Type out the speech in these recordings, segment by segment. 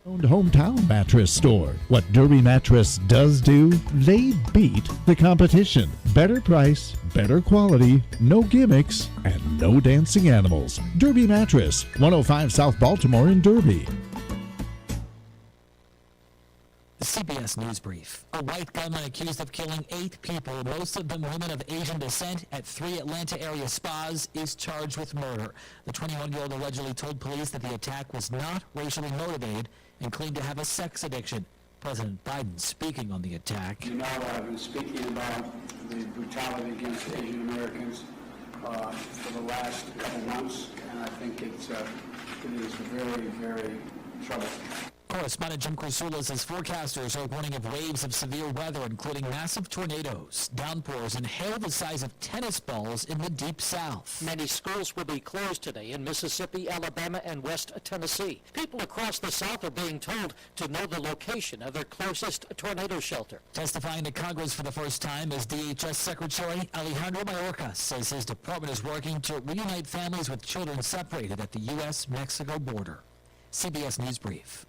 Owned hometown mattress store. What Derby Mattress does do, they beat the competition. Better price, better quality, no gimmicks, and no dancing animals. Derby Mattress, 105 South Baltimore in Derby. The CBS News Brief. A white gunman accused of killing 8 people, most of them women of Asian descent, at 3 Atlanta area spas, is charged with murder. The 21-year-old allegedly told police that the attack was not racially motivated and claimed to have a sex addiction. President Biden speaking on the attack. You know, I've been speaking about the brutality against Asian Americans for the last couple months, and I think it is very, very troubling. Correspondent Jim Krasoulis' forecasters are warning of waves of severe weather, including massive tornadoes, downpours, and hail the size of tennis balls in the deep south. Many schools will be closed today in Mississippi, Alabama, and West Tennessee. People across the South are being told to know the location of their closest tornado shelter. Testifying to Congress for the first time as DHS Secretary Alejandro Mayorkas says his department is working to reunite families with children separated at the U.S.-Mexico border. CBS News Brief.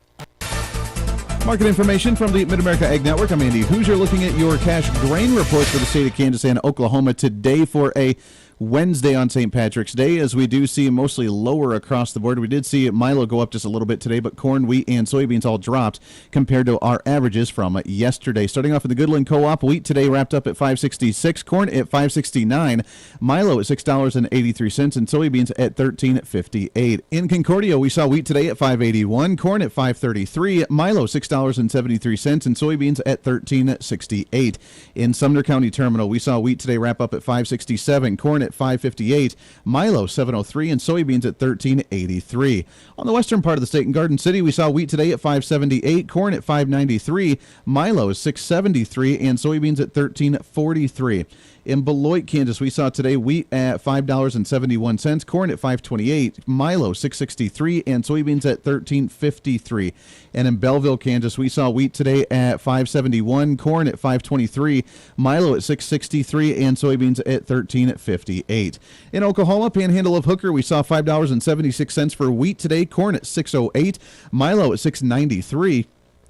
Market information from the Mid-America Ag Network. I'm Andy Hooser looking at your cash grain reports for the state of Kansas and Oklahoma today for a Wednesday on St. Patrick's Day, as we do see mostly lower across the board. We did see Milo go up just a little bit today, but corn, wheat, and soybeans all dropped compared to our averages from yesterday. Starting off in the Goodland Co-op, wheat today wrapped up at $5.66, corn at $5.69, Milo at $6.83, and soybeans at $13.58. In Concordia, we saw wheat today at $5.81, corn at $5.33, Milo $6.73, and soybeans at $13.68. In Sumner County Terminal, we saw wheat today wrap up at $5.67, corn at $5.58, Milo $7.03, and soybeans at $13.83. On the western part of the state in Garden City, we saw wheat today at $5.78, corn at $5.93, Milo is $6.73, and soybeans at $13.43. In Beloit, Kansas, we saw today wheat at $5.71, corn at $5.28, Milo $6.63, and soybeans at $13.53. And in Belleville, Kansas, we saw wheat today at $5.71, corn at $5.23, Milo at $6.63, and soybeans at $13.58. In Oklahoma, Panhandle of Hooker, we saw $5.76 for wheat today, corn at $6.08, Milo at $6.93.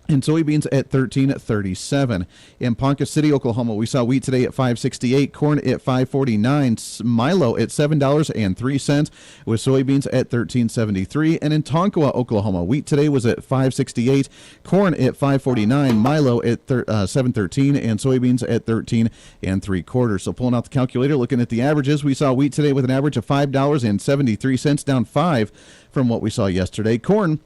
and soybeans at $13.37. In Ponca City, Oklahoma, we saw wheat today at $5.68, corn at $5.49, Milo at $7.03, with soybeans at $13.73. And in Tonkawa, Oklahoma, wheat today was at $5.68, corn at $5.49, Milo at $7.13, and soybeans at $13.75. So pulling out the calculator, looking at the averages, we saw wheat today with an average of $5.73, down 5 from what we saw yesterday. Corn,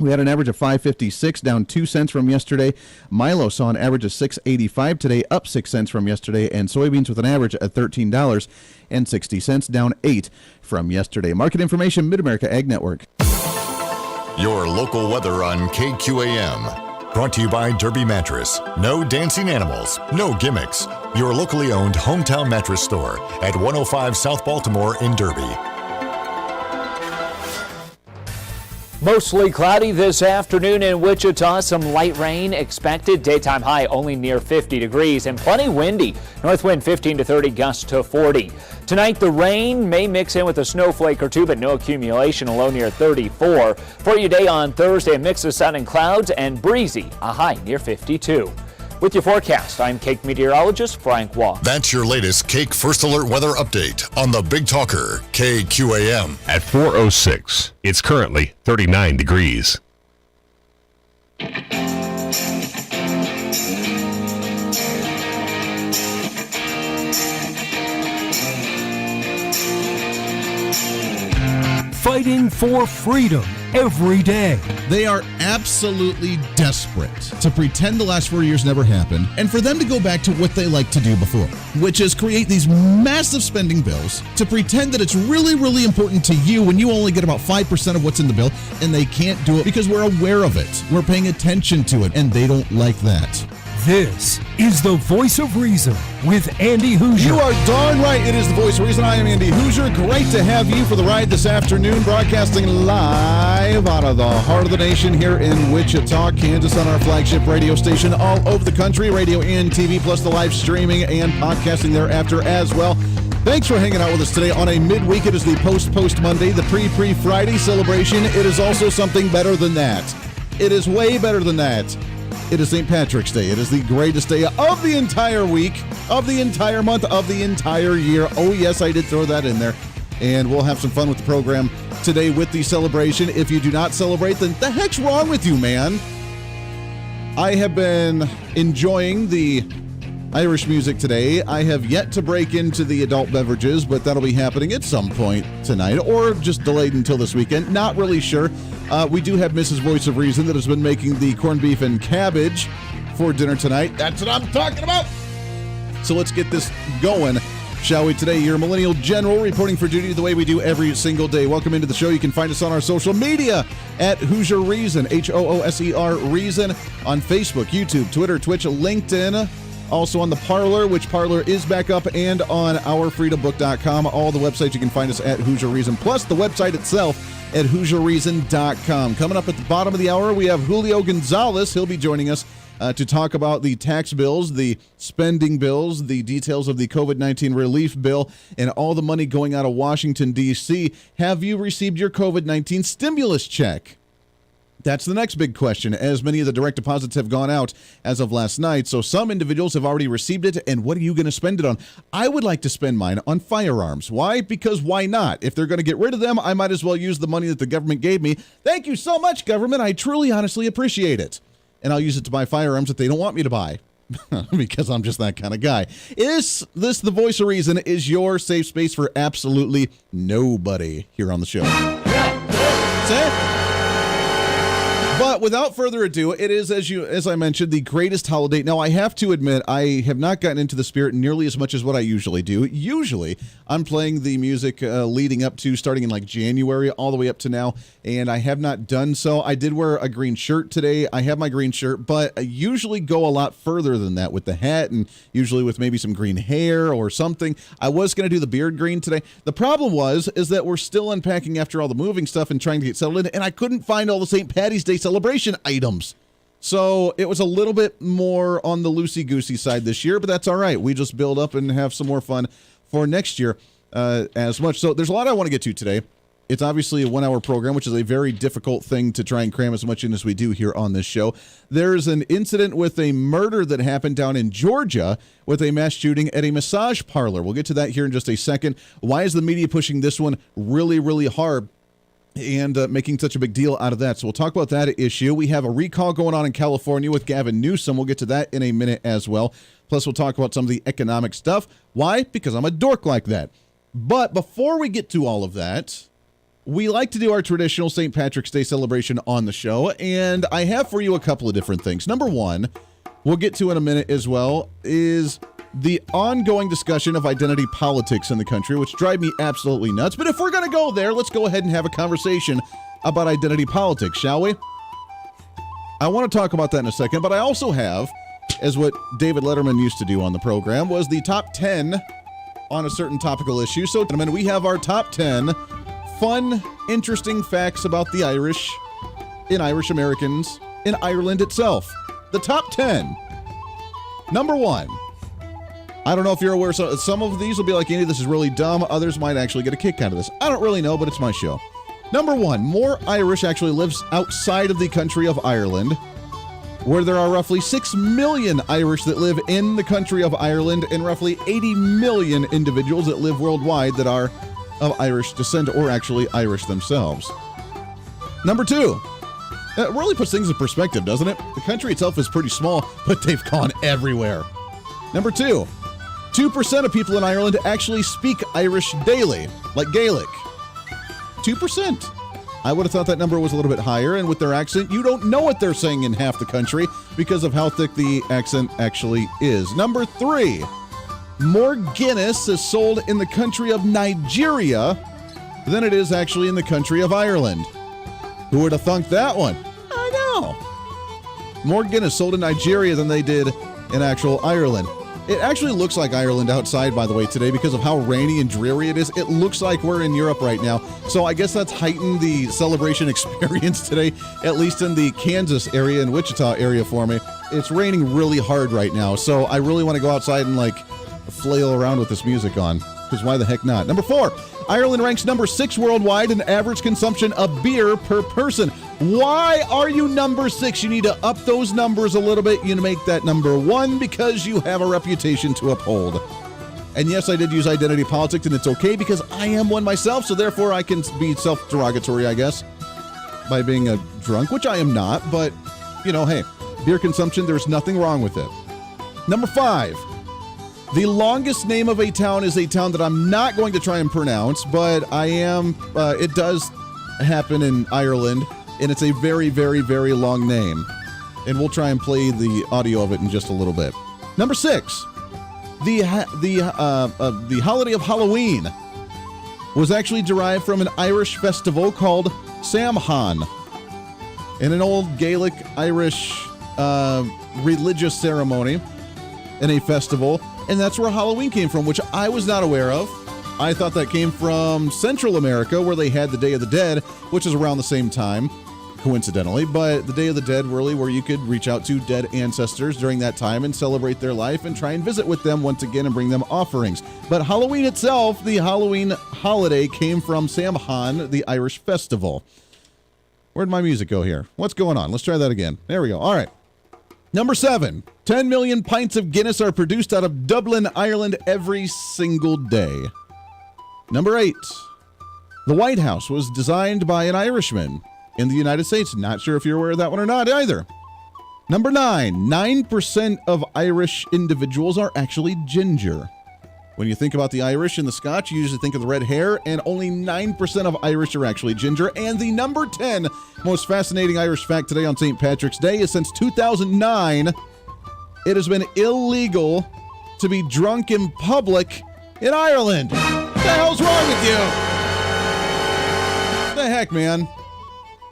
we had an average of $5.56, down 2 cents from yesterday. Milo saw an average of $6.85 today, up 6 cents from yesterday. And soybeans with an average of $13.60, down 8 from yesterday. Market information, Mid-America Ag Network. Your local weather on KQAM. Brought to you by Derby Mattress. No dancing animals, no gimmicks. Your locally owned hometown mattress store at 105 South Baltimore in Derby. Mostly cloudy this afternoon in Wichita. Some light rain expected. Daytime high only near 50 degrees and plenty windy. North wind 15 to 30, gusts to 40. Tonight the rain may mix in with a snowflake or two, but no accumulation, a low near 34. For your day on Thursday, a mix of sun and clouds and breezy, a high near 52. With your forecast, I'm Cake meteorologist Frank Waugh. That's your latest Cake First Alert weather update on the Big Talker, KQAM. At 4:06, it's currently 39 degrees. Fighting for freedom every day. They are absolutely desperate to pretend the last 4 years never happened and for them to go back to what they liked to do before, which is create these massive spending bills to pretend that it's really, really important to you when you only get about 5% of what's in the bill, and they can't do it because we're aware of it. We're paying attention to it, and they don't like that. This is the Voice of Reason with Andy Hooser. You are darn right. It is the Voice of Reason. I am Andy Hooser. Great to have you for the ride this afternoon, broadcasting live out of the heart of the nation here in Wichita, Kansas, on our flagship radio station all over the country, radio and TV, plus the live streaming and podcasting thereafter as well. Thanks for hanging out with us today on a midweek. It is the Post Monday, the Pre-Friday celebration. It is also something better than that. It is way better than that. It is St. Patrick's Day. It is the greatest day of the entire week, of the entire month, of the entire year. Oh, yes, I did throw that in there. And we'll have some fun with the program today with the celebration. If you do not celebrate, then the heck's wrong with you, man? I have been enjoying the Irish music today. I have yet to break into the adult beverages, but that'll be happening at some point tonight, or just delayed until this weekend. Not really sure. We do have Mrs. Voice of Reason that has been making the corned beef and cabbage for dinner tonight. That's what I'm talking about. So let's get this going, shall we? Today, your Millennial General reporting for duty the way we do every single day. Welcome into the show. You can find us on our social media at Hooser Reason, Hooser Reason, on Facebook, YouTube, Twitter, Twitch, LinkedIn. Also on the Parler, which Parler is back up, and on ourfreedombook.com. All the websites you can find us at Hooser Reason, plus the website itself at HooserReason.com. Coming up at the bottom of the hour, we have Julio Gonzalez. He'll be joining us to talk about the tax bills, the spending bills, the details of the COVID-19 relief bill, and all the money going out of Washington, D.C. Have you received your COVID-19 stimulus check? That's the next big question, as many of the direct deposits have gone out as of last night. So some individuals have already received it, and what are you going to spend it on? I would like to spend mine on firearms. Why? Because why not? If they're going to get rid of them, I might as well use the money that the government gave me. Thank you so much, government. I truly, honestly appreciate it. And I'll use it to buy firearms that they don't want me to buy. Because I'm just that kind of guy. Is this the Voice of Reason? Is your safe space for absolutely nobody here on the show? That's it. But without further ado, it is, as I mentioned, the greatest holiday. Now, I have to admit, I have not gotten into the spirit nearly as much as what I usually do. Usually, I'm playing the music leading up to, starting in like January, all the way up to now, and I have not done so. I did wear a green shirt today. I have my green shirt, but I usually go a lot further than that with the hat, and usually with maybe some green hair or something. I was going to do the beard green today. The problem is that we're still unpacking after all the moving stuff and trying to get settled in, and I couldn't find all the St. Patty's Day celebration items. So it was a little bit more on the loosey-goosey side this year, but that's all right. We just build up and have some more fun for next year as much. So there's a lot I want to get to today. It's obviously a 1-hour program, which is a very difficult thing to try and cram as much in as we do here on this show. There's an incident with a murder that happened down in Georgia with a mass shooting at a massage parlor. We'll get to that here in just a second. Why is the media pushing this one really, really hard and making such a big deal out of that? So we'll talk about that issue. We have a recall going on in California with Gavin Newsom. We'll get to that in a minute as well. Plus, we'll talk about some of the economic stuff. Why? Because I'm a dork like that. But before we get to all of that, we like to do our traditional St. Patrick's Day celebration on the show, and I have for you a couple of different things. Number one, we'll get to in a minute as well, is the ongoing discussion of identity politics in the country, which drive me absolutely nuts. But if we're going to go there, let's go ahead and have a conversation about identity politics, shall we? I want to talk about that in a second, but I also have, as what David Letterman used to do on the program, was the top 10 on a certain topical issue. So, gentlemen, we have our top 10 fun, interesting facts about the Irish, in Irish Americans, in Ireland itself. The top 10. Number 1. I don't know if you're aware, some of these will be like, Andy, this is really dumb. Others might actually get a kick out of this. I don't really know, but it's my show. Number 1, more Irish actually lives outside of the country of Ireland, where there are roughly 6 million Irish that live in the country of Ireland and roughly 80 million individuals that live worldwide that are of Irish descent or actually Irish themselves. Number 2, that really puts things in perspective, doesn't it? The country itself is pretty small, but they've gone everywhere. Number 2, 2% of people in Ireland actually speak Irish daily, like Gaelic. 2%. I would have thought that number was a little bit higher, and with their accent, you don't know what they're saying in half the country because of how thick the accent actually is. Number 3, more Guinness is sold in the country of Nigeria than it is actually in the country of Ireland. Who would have thunk that one? I know. More Guinness sold in Nigeria than they did in actual Ireland. It actually looks like Ireland outside, by the way, today because of how rainy and dreary it is. It looks like we're in Europe right now. So I guess that's heightened the celebration experience today, at least in the Kansas area and Wichita area for me. It's raining really hard right now. So I really want to go outside and like flail around with this music on, because why the heck not? Number 4, Ireland ranks number 6 worldwide in average consumption of beer per person. Why are you number 6? You need to up those numbers a little bit. You need to make that number 1 because you have a reputation to uphold. And yes, I did use identity politics, and it's okay because I am one myself, so therefore I can be self-derogatory, I guess, by being a drunk, which I am not, but, hey, beer consumption, there's nothing wrong with it. Number 5. The longest name of a town is a town that I'm not going to try and pronounce, but I am, it does happen in Ireland, and it's a very, very, very long name. And we'll try and play the audio of it in just a little bit. Number 6, the holiday of Halloween was actually derived from an Irish festival called Samhain, in an old Gaelic Irish religious ceremony and a festival. And that's where Halloween came from, which I was not aware of. I thought that came from Central America, where they had the Day of the Dead, which is around the same time, coincidentally. But the Day of the Dead, really, where you could reach out to dead ancestors during that time and celebrate their life and try and visit with them once again and bring them offerings. But Halloween itself, the Halloween holiday, came from Samhain, the Irish festival. Where'd my music go here? What's going on? Let's try that again. There we go. All right. Number 7, 10 million pints of Guinness are produced out of Dublin, Ireland every single day. Number 8, the White House was designed by an Irishman in the United States. Not sure if you're aware of that one or not either. Number 9, 9% of Irish individuals are actually ginger. When you think about the Irish and the Scotch, you usually think of the red hair, and only 9% of Irish are actually ginger. And the number 10 most fascinating Irish fact today on St. Patrick's Day is since 2009, it has been illegal to be drunk in public in Ireland. What the hell's wrong with you? What the heck, man?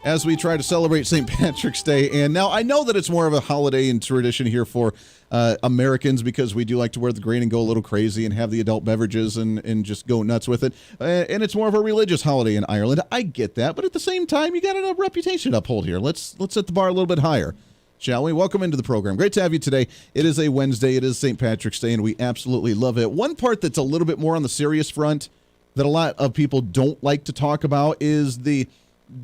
As we try to celebrate St. Patrick's Day. And now I know that it's more of a holiday and tradition here for Americans because we do like to wear the green and go a little crazy and have the adult beverages and just go nuts with it. And it's more of a religious holiday in Ireland. I get that. But at the same time, you got a reputation to uphold here. Let's set the bar a little bit higher, shall we? Welcome into the program. Great to have you today. It is a Wednesday. It is St. Patrick's Day, and we absolutely love it. One part that's a little bit more on the serious front that a lot of people don't like to talk about is the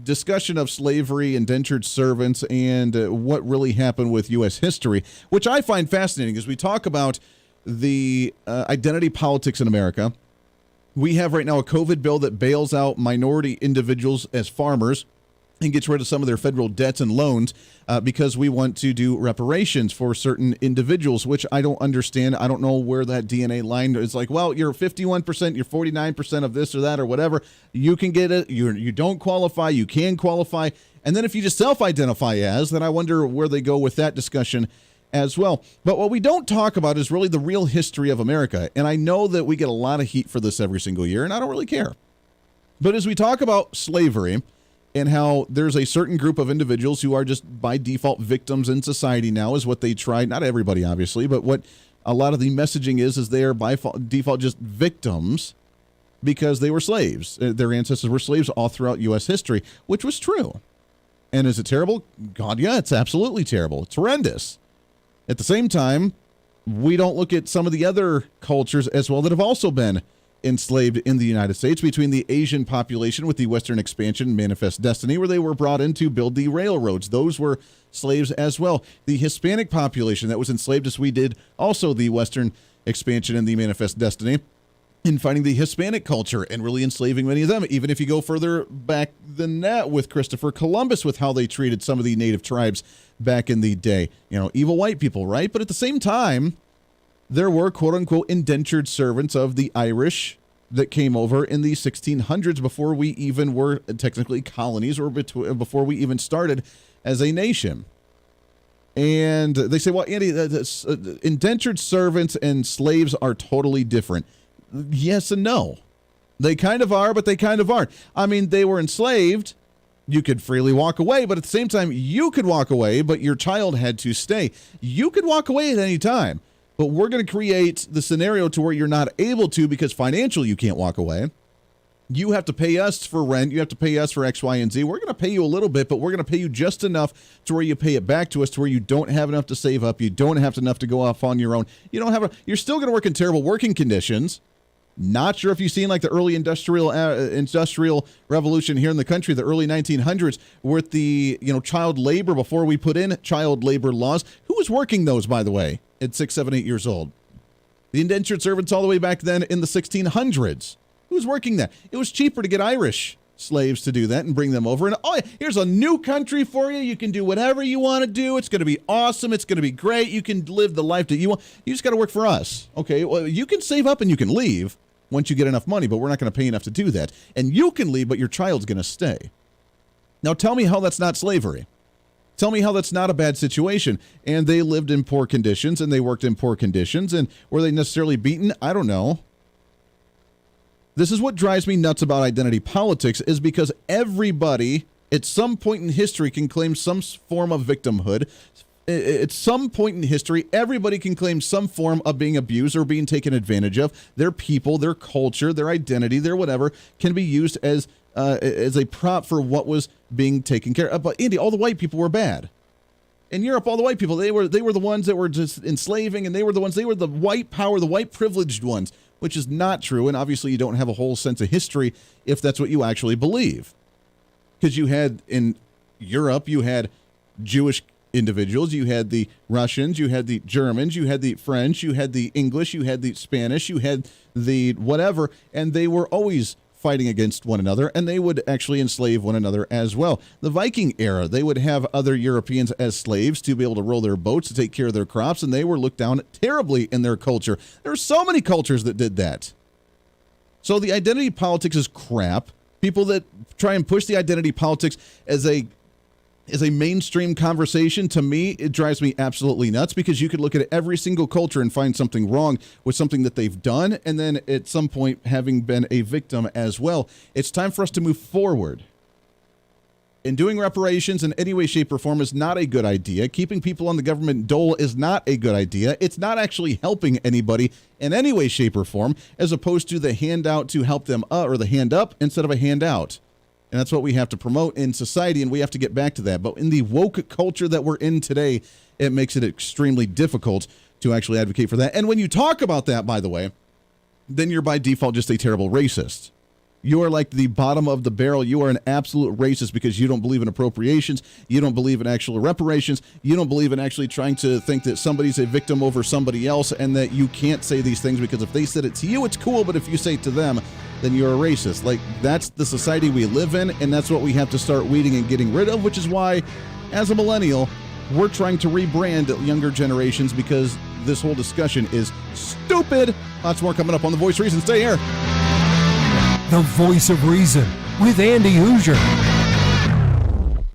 discussion of slavery, indentured servants, and what really happened with U.S. history, which I find fascinating as we talk about the identity politics in America. We have right now a COVID bill that bails out minority individuals as farmers and gets rid of some of their federal debts and loans because we want to do reparations for certain individuals, which I don't understand. I don't know where that DNA line is like, well, you're 51%, you're 49% of this or that or whatever. You can get it. You don't qualify. You can qualify. And then if you just self-identify as, then I wonder where they go with that discussion as well. But what we don't talk about is really the real history of America. And I know that we get a lot of heat for this every single year, and I don't really care. But as we talk about slavery, and how there's a certain group of individuals who are just by default victims in society now is what they try. Not everybody, obviously, but what a lot of the messaging is they are by default just victims because they were slaves. Their ancestors were slaves all throughout U.S. history, which was true. And is it terrible? God, yeah, it's absolutely terrible. It's horrendous. At the same time, we don't look at some of the other cultures as well that have also been enslaved in the United States, between the Asian population with the Western expansion, Manifest Destiny, where they were brought in to build the railroads. Those were slaves as well. The Hispanic population that was enslaved as we did also the Western expansion and the Manifest Destiny in finding the Hispanic culture and really enslaving many of them. Even if you go further back than that with Christopher Columbus, with how they treated some of the native tribes back in the day. Evil white people, right? But at the same time, there were quote-unquote indentured servants of the Irish that came over in the 1600s before we even were technically colonies or before we even started as a nation. And they say, well, Andy, indentured servants and slaves are totally different. Yes and no. They kind of are, but they kind of aren't. I mean, they were enslaved. You could freely walk away, but at the same time, you could walk away, but your child had to stay. You could walk away at any time. But we're going to create the scenario to where you're not able to because financially you can't walk away. You have to pay us for rent. You have to pay us for X, Y, and Z. We're going to pay you a little bit, but we're going to pay you just enough to where you pay it back to us, to where you don't have enough to save up. You don't have enough to go off on your own. You're still going to work in terrible working conditions. Not sure if you've seen like the early industrial revolution here in the country, the early 1900s, with the child labor before we put in child labor laws. Who was working those, by the way, at 6, 7, 8 years old? The indentured servants all the way back then in the 1600s. Who was working that? It was cheaper to get Irish slaves to do that and bring them over. And here's a new country for you. You can do whatever you want to do. It's going to be awesome. It's going to be great. You can live the life that you want. You just got to work for us. Okay, well, you can save up and you can leave once you get enough money, but we're not going to pay enough to do that. And you can leave, but your child's going to stay. Now tell me how that's not slavery. Tell me how that's not a bad situation. And they lived in poor conditions and they worked in poor conditions. And were they necessarily beaten? I don't know. This is what drives me nuts about identity politics, is because everybody at some point in history can claim some form of victimhood. At some point in history, everybody can claim some form of being abused or being taken advantage of. Their people, their culture, their identity, their whatever can be used as a prop for what was being taken care of. But Andy, all the white people were bad. In Europe, all the white people, they were the ones that were just enslaving, and they were the white power, the white privileged ones, which is not true. And obviously you don't have a whole sense of history if that's what you actually believe. Because you had in Europe, you had Jewish individuals, you had the Russians, you had the Germans, you had the French, you had the English, you had the Spanish, you had the whatever, and they were always fighting against one another, and they would actually enslave one another as well. The Viking era, they would have other Europeans as slaves to be able to row their boats, to take care of their crops, and they were looked down terribly in their culture. There are so many cultures that did that. So the identity politics is crap. People that try and push the identity politics as a mainstream conversation, to me, it drives me absolutely nuts, because you could look at every single culture and find something wrong with something that they've done, and then at some point having been a victim as well. It's time for us to move forward. And doing reparations in any way, shape, or form is not a good idea. Keeping people on the government dole is not a good idea. It's not actually helping anybody in any way, shape, or form, as opposed to the handout to help them or the hand up instead of a handout. And that's what we have to promote in society, and we have to get back to that. But in the woke culture that we're in today, it makes it extremely difficult to actually advocate for that. And when you talk about that, by the way, then you're by default just a terrible racist. You are like the bottom of the barrel. You are an absolute racist because you don't believe in appropriations. You don't believe in actual reparations. You don't believe in actually trying to think that somebody's a victim over somebody else, and that you can't say these things because if they said it to you, it's cool, but if you say it to them, then you're a racist. Like, that's the society we live in, and that's what we have to start weeding and getting rid of, which is why, as a millennial, we're trying to rebrand younger generations, because this whole discussion is stupid. Lots more coming up on The Voice of Reason. Stay here. The Voice of Reason with Andy Hooser.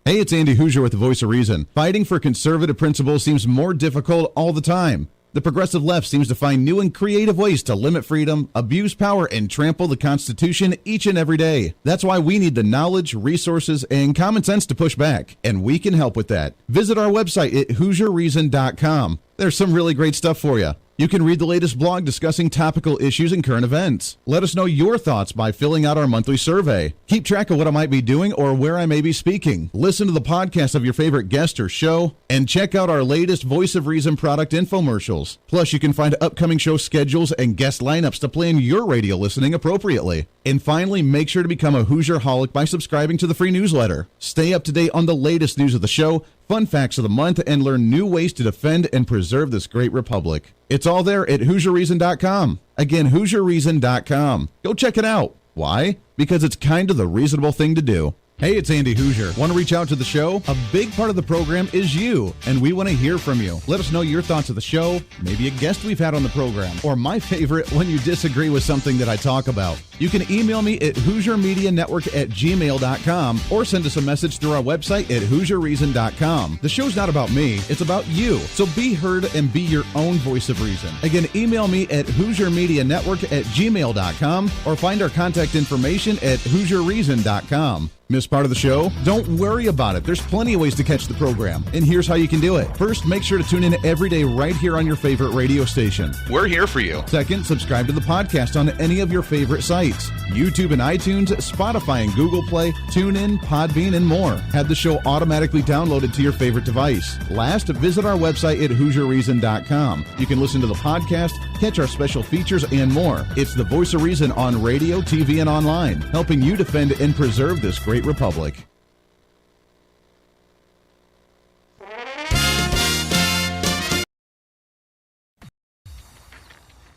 Hey, it's Andy Hooser with The Voice of Reason. Fighting for conservative principles seems more difficult all the time. The progressive left seems to find new and creative ways to limit freedom, abuse power, and trample the Constitution each and every day. That's why we need the knowledge, resources, and common sense to push back, and we can help with that. Visit our website at HooserReason.com. There's some really great stuff for you. You can read the latest blog discussing topical issues and current events. Let us know your thoughts by filling out our monthly survey. Keep track of what I might be doing or where I may be speaking. Listen to the podcast of your favorite guest or show, and check out our latest Voice of Reason product infomercials. Plus, you can find upcoming show schedules and guest lineups to plan your radio listening appropriately. And finally, make sure to become a Hoosier-holic by subscribing to the free newsletter. Stay up to date on the latest news of the show, fun facts of the month, and learn new ways to defend and preserve this great republic. It's all there at HooserReason.com. Again, HooserReason.com. Go check it out. Why? Because it's kind of the reasonable thing to do. Hey, it's Andy Hooser. Want to reach out to the show? A big part of the program is you, and we want to hear from you. Let us know your thoughts of the show, maybe a guest we've had on the program, or my favorite, when you disagree with something that I talk about. You can email me at HooserMediaNetwork@gmail.com or send us a message through our website at HooserReason.com. The show's not about me, it's about you. So be heard and be your own voice of reason. Again, email me at HooserMediaNetwork@gmail.com or find our contact information at HooserReason.com. Missed part of the show? Don't worry about it. There's plenty of ways to catch the program, and here's how you can do it. First, make sure to tune in every day right here on your favorite radio station. We're here for you. Second, subscribe to the podcast on any of your favorite sites. YouTube and iTunes, Spotify and Google Play, TuneIn, Podbean, and more. Have the show automatically downloaded to your favorite device. Last, visit our website at HooserReason.com. You can listen to the podcast, Catch our special features and more. It's the Voice of Reason on radio, TV, and online, helping you defend and preserve this great republic.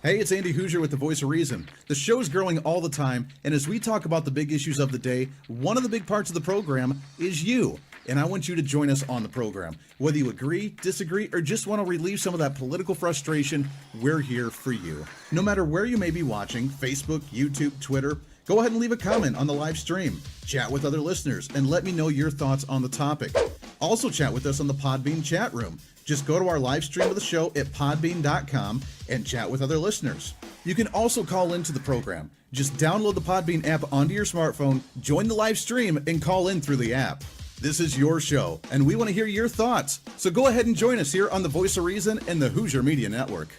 Hey, it's Andy Hooser with the Voice of Reason. The show's growing all the time, and as we talk about the big issues of the day, one of the big parts of the program is you. And I want you to join us on the program. Whether you agree, disagree, or just want to relieve some of that political frustration, we're here for you. No matter where you may be watching, Facebook, YouTube, Twitter, go ahead and leave a comment on the live stream. Chat with other listeners and let me know your thoughts on the topic. Also chat with us on the Podbean chat room. Just go to our live stream of the show at podbean.com and chat with other listeners. You can also call into the program. Just download the Podbean app onto your smartphone, join the live stream, and call in through the app. This is your show, and we want to hear your thoughts. So go ahead and join us here on the Voice of Reason and the Hooser Media Network.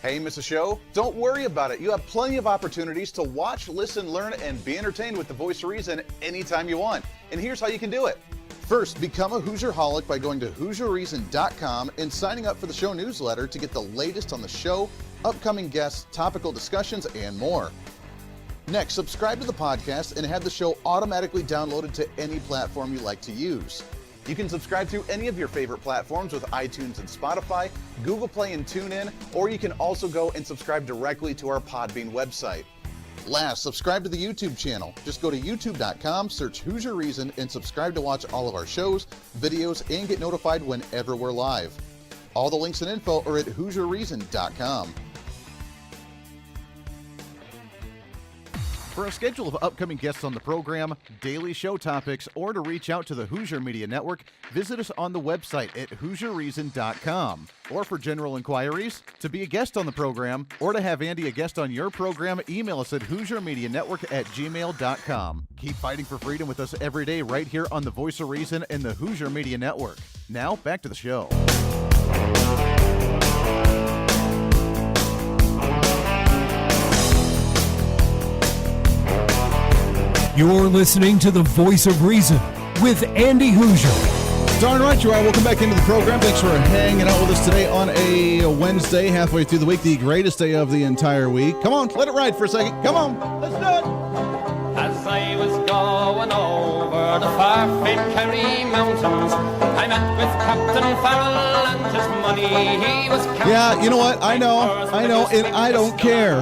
Hey, miss a show? Don't worry about it. You have plenty of opportunities to watch, listen, learn, and be entertained with the Voice of Reason anytime you want. And here's how you can do it. First, become a Hooserholic by going to HooserReason.com and signing up for the show newsletter to get the latest on the show, upcoming guests, topical discussions, and more. Next, subscribe to the podcast and have the show automatically downloaded to any platform you like to use. You can subscribe through any of your favorite platforms with iTunes and Spotify, Google Play and TuneIn, or you can also go and subscribe directly to our Podbean website. Last, subscribe to the YouTube channel. Just go to youtube.com, search Hooser Reason, and subscribe to watch all of our shows, videos, and get notified whenever we're live. All the links and info are at HooserReason.com. For a schedule of upcoming guests on the program, daily show topics, or to reach out to the Hooser Media Network, visit us on the website at HooserReason.com. Or for general inquiries, to be a guest on the program, or to have Andy a guest on your program, email us at HooserMediaNetwork@gmail.com. Keep fighting for freedom with us every day right here on the Voice of Reason and the Hooser Media Network. Now, back to the show. You're listening to the Voice of Reason with Andy Hooser. Darn right you are. Welcome back into the program. Thanks for hanging out with us today on a Wednesday, halfway through the week, the greatest day of the entire week. Come on, let it ride for a second. Come on, let's do it. As I was going over the far-famed Kerry Mountains, I met with Captain Farrell and his money he was counting. Yeah, you know what? I know, and I don't care.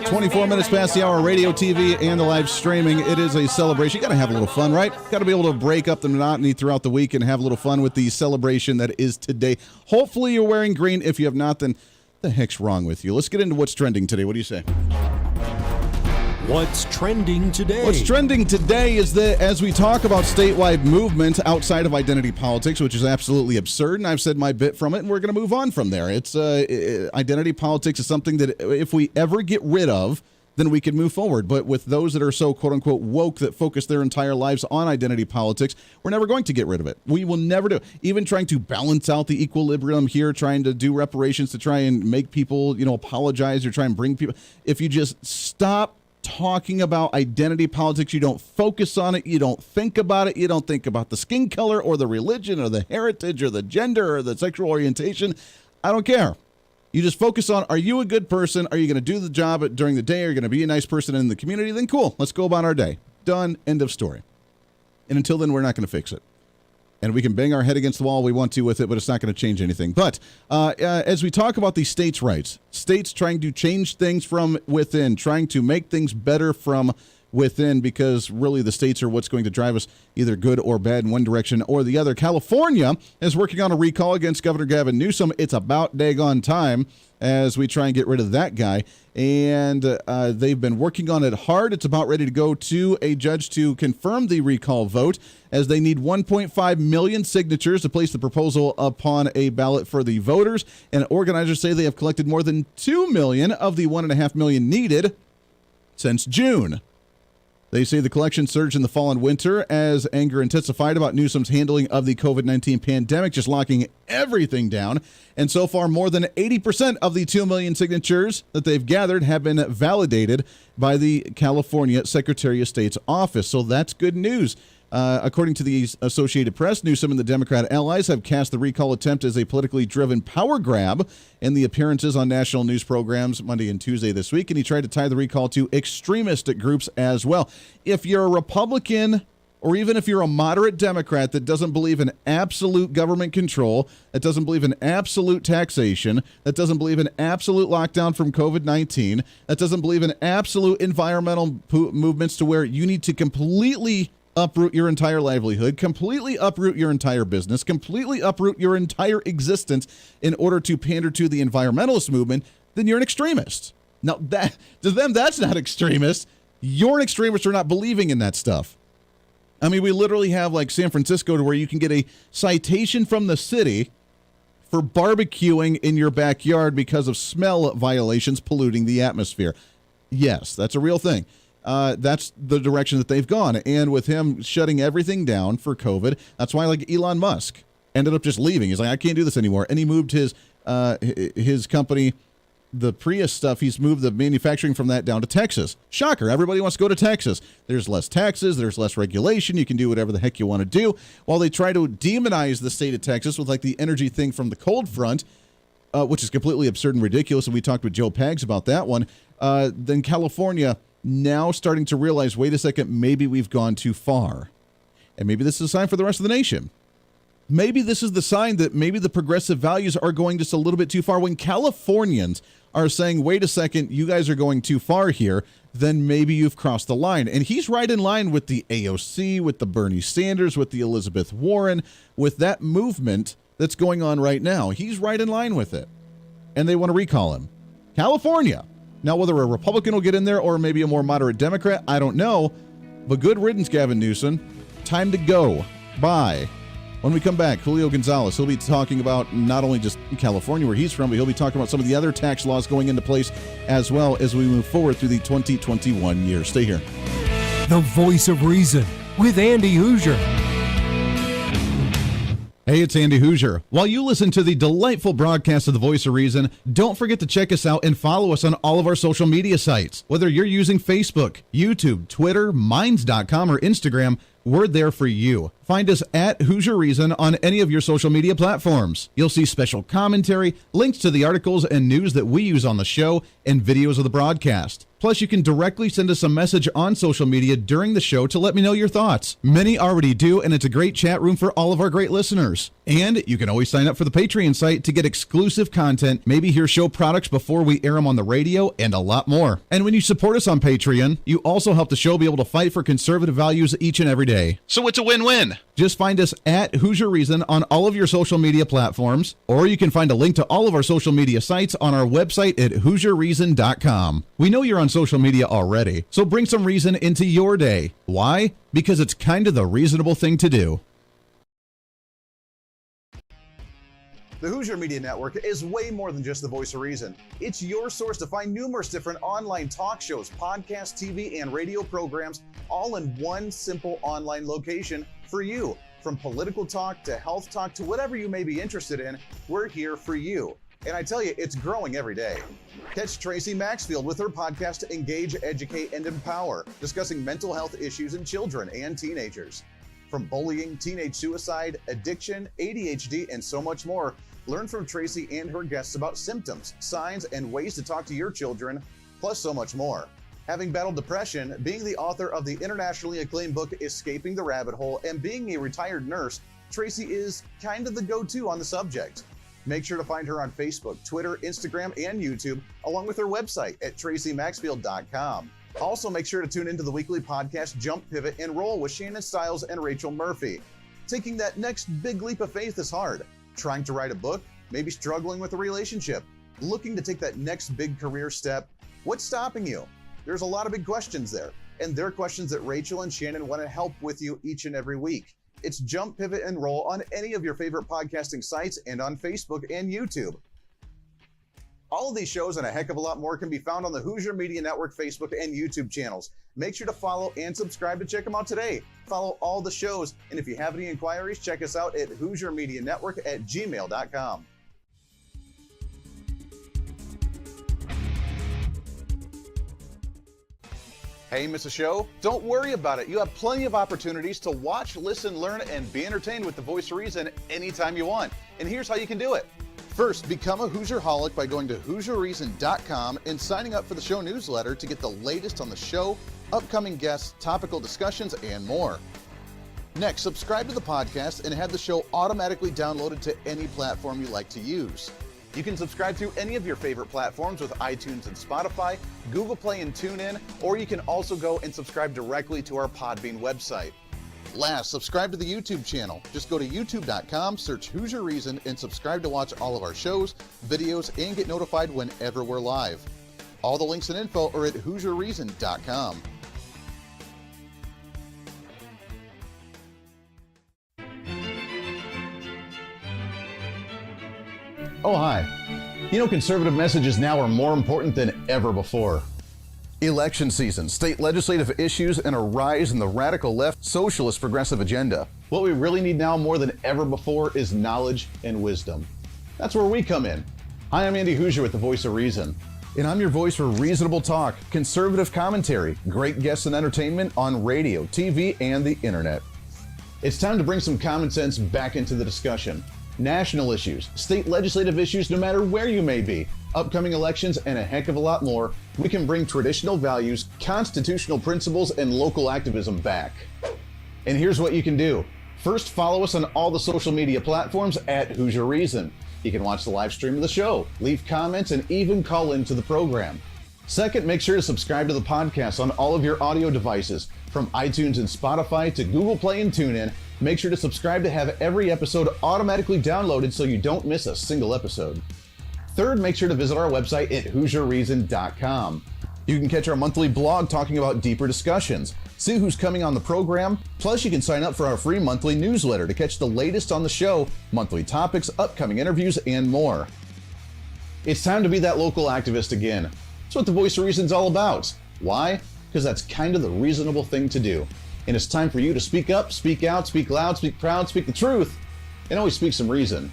24 minutes past the hour, radio, TV, and the live streaming. It is a celebration. You got to have a little fun, right? Got to be able to break up the monotony throughout the week and have a little fun with the celebration that is today. Hopefully you're wearing green. If you have not, then the heck's wrong with you? Let's get into what's trending today. What do you say? What's trending today? What's trending today is that as we talk about statewide movement outside of identity politics, which is absolutely absurd, and I've said my bit from it, and we're going to move on from there. It's identity politics is something that if we ever get rid of, then we can move forward. But with those that are so quote-unquote woke that focus their entire lives on identity politics, we're never going to get rid of it. We will never do. Even trying to balance out the equilibrium here, trying to do reparations to try and make people, apologize or try and bring people. If you just stop talking about identity politics, you don't focus on it, you don't think about it, you don't think about the skin color or the religion or the heritage or the gender or the sexual orientation, I don't care. You just focus on, are you a good person? Are you going to do the job during the day? Are you going to be a nice person in the community? Then cool, let's go about our day. Done, end of story. And until then, we're not going to fix it. And we can bang our head against the wall we want to with it, but it's not going to change anything. But as we talk about the states' rights, states trying to change things from within, trying to make things better from within, because really the states are what's going to drive us either good or bad in one direction or the other. California is working on a recall against Governor Gavin Newsom. It's about daggone time as we try and get rid of that guy. And they've been working on it hard. It's about ready to go to a judge to confirm the recall vote, as they need 1.5 million signatures to place the proposal upon a ballot for the voters. And organizers say they have collected more than 2 million of the 1.5 million needed since June. They say the collection surged in the fall and winter as anger intensified about Newsom's handling of the COVID-19 pandemic, just locking everything down. And so far, more than 80% of the 2 million signatures that they've gathered have been validated by the California Secretary of State's office. So that's good news. According to the Associated Press, Newsom and the Democrat allies have cast the recall attempt as a politically driven power grab in the appearances on national news programs Monday and Tuesday this week, and he tried to tie the recall to extremist groups as well. If you're a Republican, or even if you're a moderate Democrat that doesn't believe in absolute government control, that doesn't believe in absolute taxation, that doesn't believe in absolute lockdown from COVID-19, that doesn't believe in absolute environmental movements to where you need to completely uproot your entire livelihood, completely uproot your entire business, completely uproot your entire existence in order to pander to the environmentalist movement, then you're an extremist. Now, that to them, that's not extremist. You're an extremist for not believing in that stuff. I mean, we literally have like San Francisco to where you can get a citation from the city for barbecuing in your backyard because of smell violations polluting the atmosphere. Yes, that's a real thing. That's the direction that they've gone. And with him shutting everything down for COVID, that's why like Elon Musk ended up just leaving. He's like, I can't do this anymore. And he moved his company, the Prius stuff, he's moved the manufacturing from that down to Texas. Shocker. Everybody wants to go to Texas. There's less taxes. There's less regulation. You can do whatever the heck you want to do. While they try to demonize the state of Texas with like the energy thing from the cold front, which is completely absurd and ridiculous. And we talked with Joe Pags about that one. Then California now starting to realize, wait a second, maybe we've gone too far. And maybe this is a sign for the rest of the nation. Maybe this is the sign that maybe the progressive values are going just a little bit too far. When Californians are saying, wait a second, you guys are going too far here, then maybe you've crossed the line. And he's right in line with the AOC, with the Bernie Sanders, with the Elizabeth Warren, with that movement that's going on right now. He's right in line with it. And they want to recall him. California. Now, whether a Republican will get in there or maybe a more moderate Democrat, I don't know. But good riddance, Gavin Newsom. Time to go. Bye. When we come back, Julio Gonzalez, he'll be talking about not only just California, where he's from, but he'll be talking about some of the other tax laws going into place as well as we move forward through the 2021 year. Stay here. The Voice of Reason with Andy Hooser. Hey, it's Andy Hooser. While you listen to the delightful broadcast of The Voice of Reason, don't forget to check us out and follow us on all of our social media sites. Whether you're using Facebook, YouTube, Twitter, Minds.com, or Instagram, we're there for you. Find us at Hooser Reason on any of your social media platforms. You'll see special commentary, links to the articles and news that we use on the show, and videos of the broadcast. Plus, you can directly send us a message on social media during the show to let me know your thoughts. Many already do, and it's a great chat room for all of our great listeners. And you can always sign up for the Patreon site to get exclusive content, maybe hear show products before we air them on the radio, and a lot more. And when you support us on Patreon, you also help the show be able to fight for conservative values each and every day. So it's a win-win. Just find us at Hooser Reason on all of your social media platforms, or you can find a link to all of our social media sites on our website at HooserReason.com. We know you're on social media already, so bring some reason into your day. Why? Because it's kind of the reasonable thing to do. The Hooser Media Network is way more than just the voice of reason. It's your source to find numerous different online talk shows, podcasts, TV, and radio programs, all in one simple online location for you. From political talk to health talk to whatever you may be interested in, we're here for you. And I tell you, it's growing every day. Catch Tracy Maxfield with her podcast, Engage, Educate, and Empower, discussing mental health issues in children and teenagers. From bullying, teenage suicide, addiction, ADHD, and so much more, learn from Tracy and her guests about symptoms, signs, and ways to talk to your children, plus so much more. Having battled depression, being the author of the internationally acclaimed book, Escaping the Rabbit Hole, and being a retired nurse, Tracy is kind of the go-to on the subject. Make sure to find her on Facebook, Twitter, Instagram, and YouTube, along with her website at tracymaxfield.com. Also, make sure to tune into the weekly podcast Jump, Pivot, and Roll with Shannon Stiles and Rachel Murphy. Taking that next big leap of faith is hard. Trying to write a book, maybe struggling with a relationship, looking to take that next big career step. What's stopping you? There's a lot of big questions there, and they're questions that Rachel and Shannon want to help with you each and every week. It's Jump, Pivot, and Roll on any of your favorite podcasting sites and on Facebook and YouTube. All of these shows and a heck of a lot more can be found on the Hooser Media Network Facebook and YouTube channels. Make sure to follow and subscribe to check them out today. Follow all the shows, and if you have any inquiries, check us out at HooserMediaNetwork@gmail.com. Hey, miss a show? Don't worry about it. You have plenty of opportunities to watch, listen, learn, and be entertained with the Voice of Reason anytime you want. And here's how you can do it. First, become a Hooserholic by going to HooserReason.com and signing up for the show newsletter to get the latest on the show, upcoming guests, topical discussions, and more. Next, subscribe to the podcast and have the show automatically downloaded to any platform you like to use. You can subscribe through any of your favorite platforms with iTunes and Spotify, Google Play and TuneIn, or you can also go and subscribe directly to our Podbean website. Last, subscribe to the YouTube channel. Just go to youtube.com, search Hoosier Reason, and subscribe to watch all of our shows, videos, and get notified whenever we're live. All the links and info are at HoosierReason.com. Oh, hi. You know, conservative messages now are more important than ever before. Election season, state legislative issues, and a rise in the radical left socialist progressive agenda. What we really need now more than ever before is knowledge and wisdom. That's where we come in. Hi, I'm Andy Hooser with the Voice of Reason, and I'm your voice for reasonable talk, conservative commentary, great guests and entertainment on radio, TV, and the internet. It's time to bring some common sense back into the discussion. National issues, state legislative issues, no matter where you may be, upcoming elections, and a heck of a lot more, we can bring traditional values, constitutional principles, and local activism back. And here's what you can do. First, follow us on all the social media platforms at Hoosier Reason. You can watch the live stream of the show, leave comments, and even call into the program. Second, make sure to subscribe to the podcast on all of your audio devices, from iTunes and Spotify to Google Play and TuneIn. Make sure to subscribe to have every episode automatically downloaded so you don't miss a single episode. Third, make sure to visit our website at HoosierReason.com. You can catch our monthly blog talking about deeper discussions, see who's coming on the program, plus you can sign up for our free monthly newsletter to catch the latest on the show, monthly topics, upcoming interviews, and more. It's time to be that local activist again. That's what the Voice of Reason's all about. Why? Because that's kind of the reasonable thing to do. And it's time for you to speak up, speak out, speak loud, speak proud, speak the truth, and always speak some reason.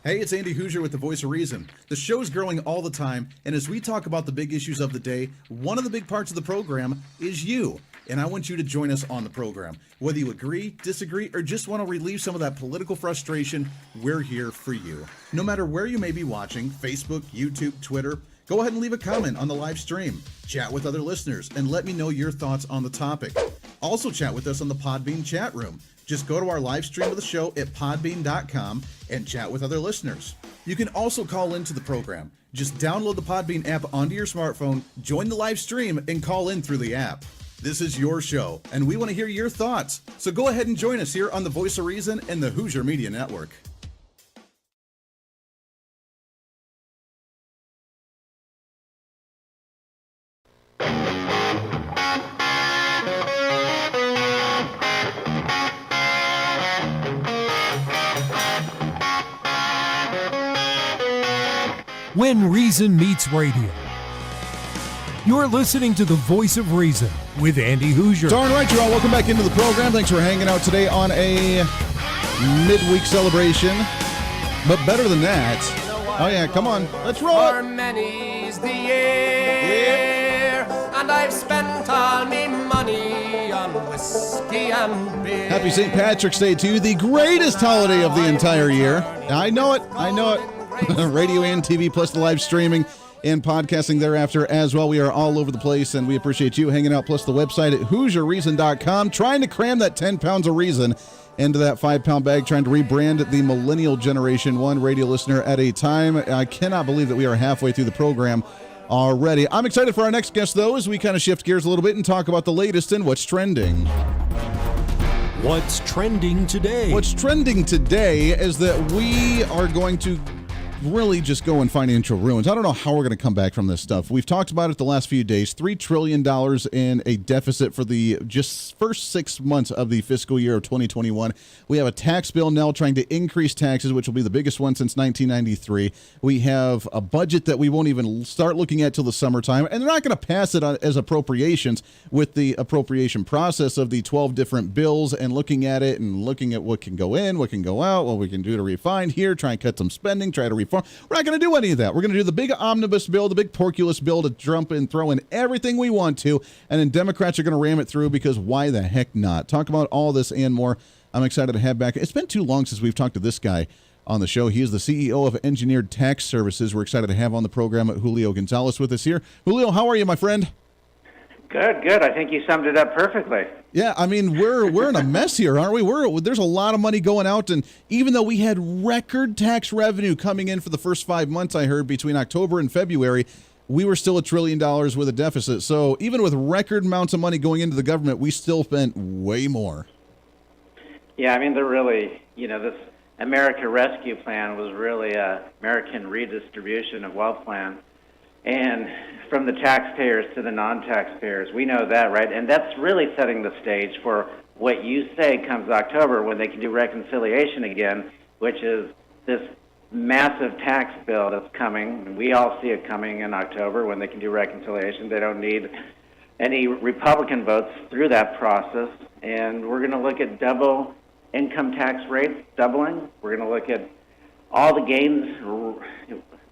Hey, it's Andy Hooser with the Voice of Reason. The show's growing all the time, and as we talk about the big issues of the day, one of the big parts of the program is you. And I want you to join us on the program. Whether you agree, disagree, or just want to relieve some of that political frustration, we're here for you. No matter where you may be watching, Facebook, YouTube, Twitter, go ahead and leave a comment on the live stream. Chat with other listeners and let me know your thoughts on the topic. Also chat with us on the Podbean chat room. Just go to our live stream of the show at podbean.com and chat with other listeners. You can also call into the program. Just download the Podbean app onto your smartphone, join the live stream, and call in through the app. This is your show, and we want to hear your thoughts. So go ahead and join us here on the Voice of Reason and the Hoosier Media Network. When Reason Meets Radio. You're listening to the Voice of Reason with Andy Hooser. Darn right, you all. Welcome back into the program. Thanks for hanging out today on a midweek celebration. But better than that, oh yeah, come on, let's roll it. For many's the year, and I've spent all me money on whiskey and beer. Happy St. Patrick's Day to you, the greatest holiday of the entire year. I know it. Radio and TV, plus the live streaming and podcasting thereafter as well. We are all over the place, and we appreciate you hanging out, plus the website at HoosierReason.com, trying to cram that 10 pounds of reason into that 5-pound bag, trying to rebrand the millennial generation, one radio listener at a time. I cannot believe that we are halfway through the program already. I'm excited for our next guest, though, as we kind of shift gears a little bit and talk about the latest in what's trending. What's trending today? What's trending today is that we are going to really just go in financial ruins. I don't know how we're going to come back from this stuff. We've talked about it the last few days. $3 trillion in a deficit for the just first 6 months of the fiscal year of 2021. We have a tax bill now trying to increase taxes, which will be the biggest one since 1993. We have a budget that we won't even start looking at till the summertime, and they're not going to pass it as appropriations with the appropriation process of the 12 different bills and looking at it and looking at what can go in, what can go out, what we can do to refine here, try and cut some spending, try to reform. We're not going to do any of that. We're going to do the big omnibus bill, the big porculus bill to jump and throw in everything we want to, and then Democrats are going to ram it through because why the heck not? Talk about all this and more. I'm excited to have back. It's been too long since we've talked to this guy on the show. He is the CEO of Engineered Tax Services. We're excited to have on the program Julio Gonzalez with us here. Julio, how are you, my friend? Good. I think you summed it up perfectly. Yeah, I mean, we're in a mess here, aren't we? There's a lot of money going out, and even though we had record tax revenue coming in for the first 5 months, I heard, between October and February, we were still $1 trillion with a deficit. So even with record amounts of money going into the government, we still spent way more. Yeah, I mean, they're really, this America Rescue Plan was really a American redistribution of wealth plan. And from the taxpayers to the non-taxpayers, we know that, right? And that's really setting the stage for what you say comes October when they can do reconciliation again, which is this massive tax bill that's coming. And we all see it coming in October when they can do reconciliation. They don't need any Republican votes through that process. And we're going to look at double income tax rates doubling. We're going to look at all the gains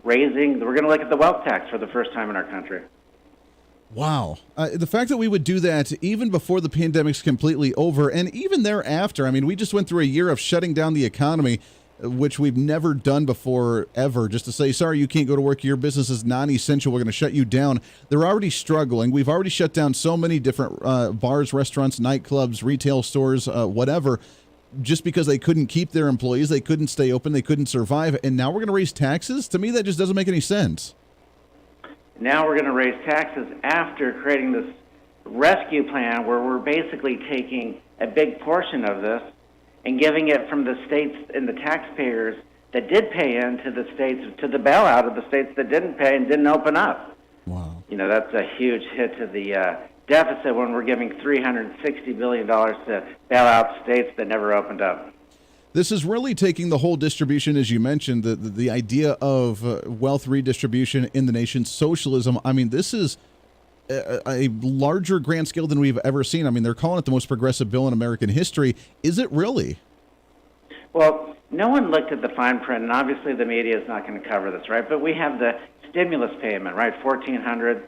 raising. We're going to look at the wealth tax for the first time in our country. Wow. The fact that we would do that even before the pandemic's completely over and even thereafter, I mean, we just went through a year of shutting down the economy, which we've never done before ever, just to say, sorry, you can't go to work, your business is non-essential, we're going to shut you down. They're already struggling. We've already shut down so many different bars, restaurants, nightclubs, retail stores, whatever, just because they couldn't keep their employees, they couldn't stay open, they couldn't survive, and now we're going to raise taxes? To me, that just doesn't make any sense. Now we're going to raise taxes after creating this rescue plan where we're basically taking a big portion of this and giving it from the states and the taxpayers that did pay into the states, to the bailout of the states that didn't pay and didn't open up. Wow. That's a huge hit to the deficit when we're giving $360 billion to bail out states that never opened up. This is really taking the whole distribution, as you mentioned, the idea of wealth redistribution in the nation, socialism. I mean, this is a larger grand scale than we've ever seen. I mean, they're calling it the most progressive bill in American history. Is it really? Well, no one looked at the fine print, and obviously the media is not going to cover this, right? But we have the stimulus payment, right? $1,400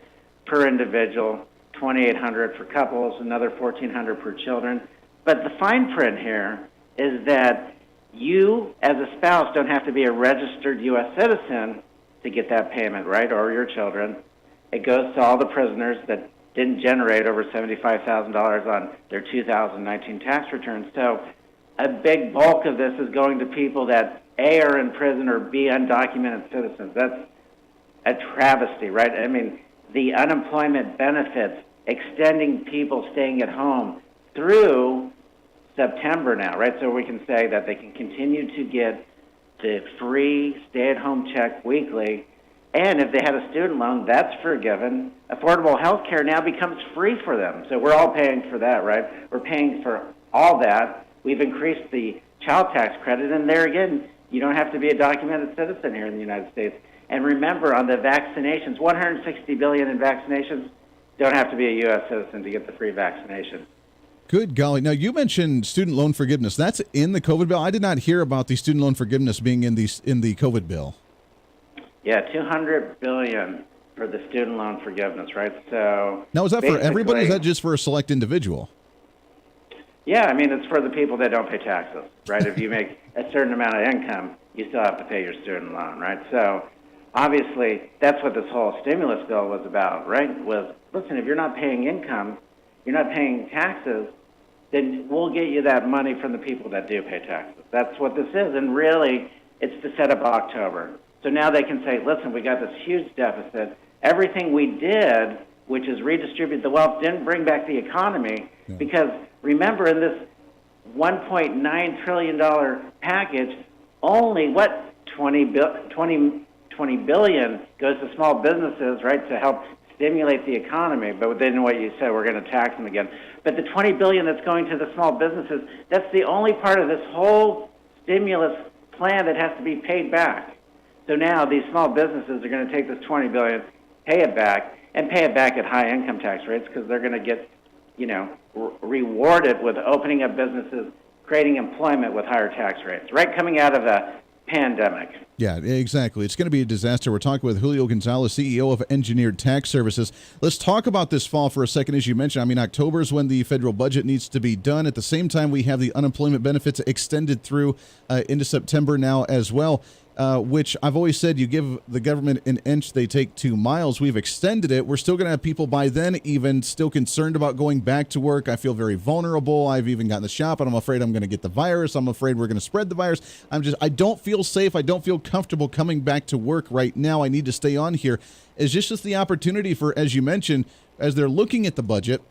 per individual, $2,800 for couples, another $1,400 per children. But the fine print here is that you, as a spouse, don't have to be a registered U.S. citizen to get that payment, right, or your children. It goes to all the prisoners that didn't generate over $75,000 on their 2019 tax returns. So a big bulk of this is going to people that, A, are in prison, or B, undocumented citizens. That's a travesty, right? I mean, the unemployment benefits, extending people staying at home through September now, right? So we can say that they can continue to get the free stay-at-home check weekly, and if they had a student loan, that's forgiven. Affordable health care now becomes free for them. So we're all paying for that, right? We're paying for all that. We've increased the child tax credit, and there again, you don't have to be a documented citizen here in the United States. And remember, on the vaccinations, $160 billion in vaccinations, don't have to be a U.S. citizen to get the free vaccination. Good golly. Now, you mentioned student loan forgiveness. That's in the COVID bill? I did not hear about the student loan forgiveness being in the COVID bill. Yeah, $200 billion for the student loan forgiveness, right? So now, is that for everybody, or is that just for a select individual? Yeah, I mean, it's for the people that don't pay taxes, right? If you make a certain amount of income, you still have to pay your student loan, right? So obviously, that's what this whole stimulus bill was about, right? Was, listen, if you're not paying income, you're not paying taxes, then we'll get you that money from the people that do pay taxes. That's what this is, and really, it's to set up October. So now they can say, listen, we got this huge deficit. Everything we did, which is redistribute the wealth, didn't bring back the economy, because remember, in this $1.9 trillion package, only, 20 billion goes to small businesses, right, to help stimulate the economy. But then what you said, we're going to tax them again. But the 20 billion that's going to the small businesses, that's the only part of this whole stimulus plan that has to be paid back. So now these small businesses are going to take this 20 billion, pay it back, and pay it back at high income tax rates because they're going to get, rewarded with opening up businesses, creating employment with higher tax rates, right, coming out of a pandemic. Yeah, exactly. It's going to be a disaster. We're talking with Julio Gonzalez, CEO of Engineered Tax Services. Let's talk about this fall for a second. As you mentioned, October is when the federal budget needs to be done. At the same time, we have the unemployment benefits extended through into September now as well, which I've always said you give the government an inch, they take 2 miles. We've extended it. We're still going to have people by then even still concerned about going back to work. I feel very vulnerable. I've even gotten the shop, and I'm afraid I'm going to get the virus. I'm afraid we're going to spread the virus. I don't feel safe. I don't feel comfortable coming back to work right now. I need to stay on here. Is this just the opportunity for, as you mentioned, as they're looking at the budget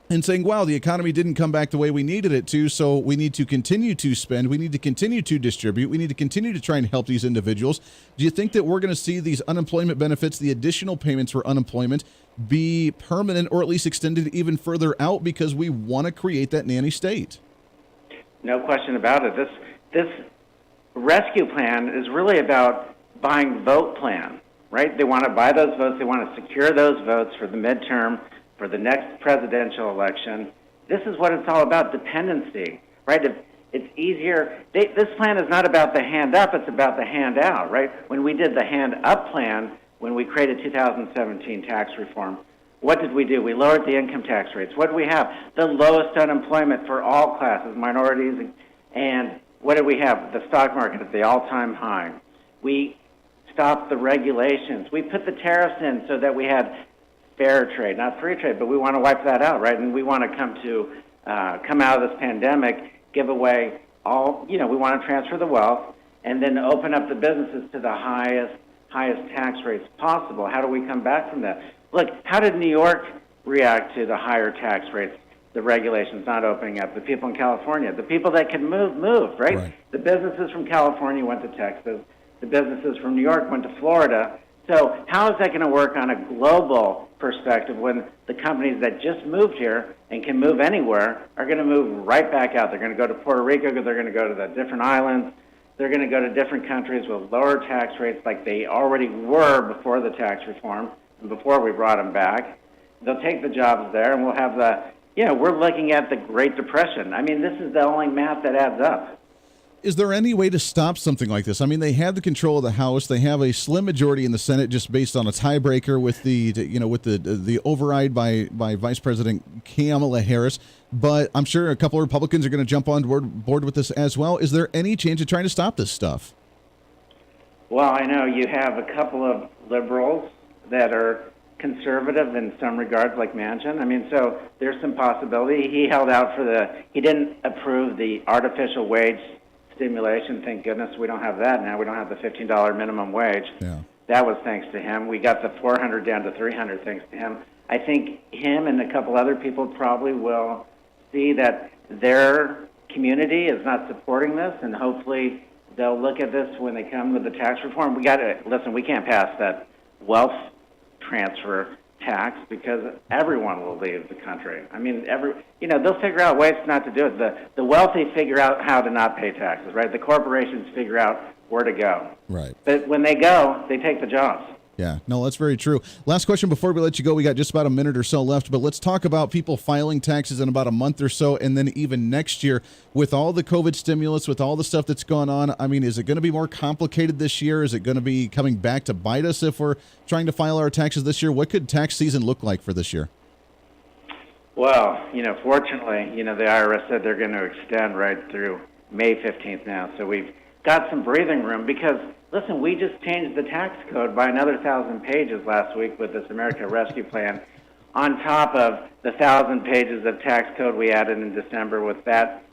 and saying, wow, the economy didn't come back the way we needed it to, so we need to continue to spend, we need to continue to distribute, we need to continue to try and help these individuals. Do you think that we're going to see these unemployment benefits, the additional payments for unemployment, be permanent or at least extended even further out because we want to create that nanny state? No question about it. This rescue plan is really about buying vote plan, right? They want to buy those votes. They want to secure those votes for the midterm, for the next presidential election. This is what it's all about, dependency, right? It's easier. This plan is not about the hand up, it's about the hand out, right? When we did the hand up plan, when we created 2017 tax reform, what did we do? We lowered the income tax rates. What did we have? The lowest unemployment for all classes, minorities, and what did we have? The stock market at the all-time high. We stopped the regulations. We put the tariffs in so that we had fair trade, not free trade, but we want to wipe that out, right? And we want to come out of this pandemic, give away all, we want to transfer the wealth and then open up the businesses to the highest tax rates possible. How do we come back from that? Look, how did New York react to the higher tax rates, the regulations not opening up? The people in California, the people that could move, moved, right? The businesses from California went to Texas. The businesses from New York went to Florida. So how is that going to work on a global perspective when the companies that just moved here and can move anywhere are going to move right back out? They're going to go to Puerto Rico, they're going to go to the different islands, they're going to go to different countries with lower tax rates like they already were before the tax reform and before we brought them back. They'll take the jobs there, and we'll have we're looking at the Great Depression. This is the only math that adds up. Is there any way to stop something like this? They have the control of the House. They have a slim majority in the Senate, just based on a tiebreaker with the override by Vice President Kamala Harris. But I'm sure a couple of Republicans are going to jump on board with this as well. Is there any chance of trying to stop this stuff? Well, I know you have a couple of liberals that are conservative in some regards, like Manchin. So there's some possibility. He held out he didn't approve the artificial wage stimulation. Thank goodness we don't have that now. We don't have the $15 minimum wage. Yeah. That was thanks to him. We got the 400 down to 300 thanks to him. I think him and a couple other people probably will see that their community is not supporting this, and hopefully they'll look at this when they come with the tax reform. We can't pass that wealth transfer tax because everyone will leave the country. They'll figure out ways not to do it. The wealthy figure out how to not pay taxes, right? The corporations figure out where to go. Right. But when they go, they take the jobs. Yeah, no, that's very true. Last question before we let you go. We got just about a minute or so left, but let's talk about people filing taxes in about a month or so, and then even next year with all the COVID stimulus, with all the stuff that's gone on. Is it going to be more complicated this year? Is it going to be coming back to bite us if we're trying to file our taxes this year? What could tax season look like for this year? Well, fortunately, the IRS said they're going to extend right through May 15th now, so we've got some breathing room because, listen, we just changed the tax code by another 1,000 pages last week with this America Rescue Plan, on top of the 1,000 pages of tax code we added in December with that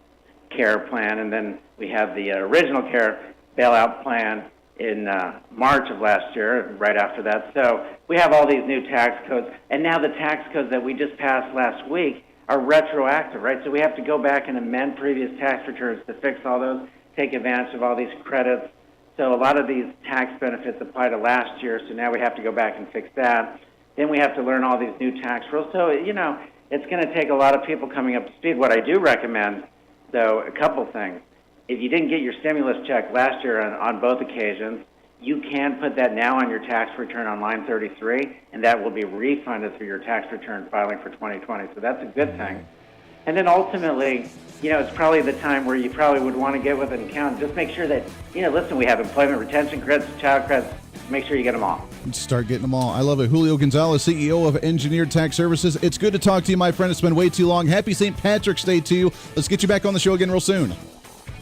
CARE plan, and then we have the original CARE bailout plan in March of last year, right after that. So we have all these new tax codes, and now the tax codes that we just passed last week are retroactive, right? So we have to go back and amend previous tax returns to fix all those, take advantage of all these credits So a lot of these tax benefits apply to last year, so now we have to go back and fix that. Then we have to learn all these new tax rules. So, it's going to take a lot of people coming up to speed. What I do recommend, though, a couple things. If you didn't get your stimulus check last year on both occasions, you can put that now on your tax return on line 33, and that will be refunded through your tax return filing for 2020. So that's a good thing. And then ultimately, it's probably the time where you probably would want to get with an accountant. Just make sure that, listen, we have employment retention credits, child credits. Make sure you get them all. Start getting them all. I love it. Julio Gonzalez, CEO of Engineered Tax Services. It's good to talk to you, my friend. It's been way too long. Happy St. Patrick's Day to you. Let's get you back on the show again real soon.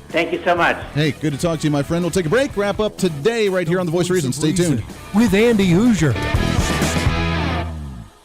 Thank you so much. Hey, good to talk to you, my friend. We'll take a break, wrap up today right here on The Voice of Reason. Stay tuned. With Andy Hooser.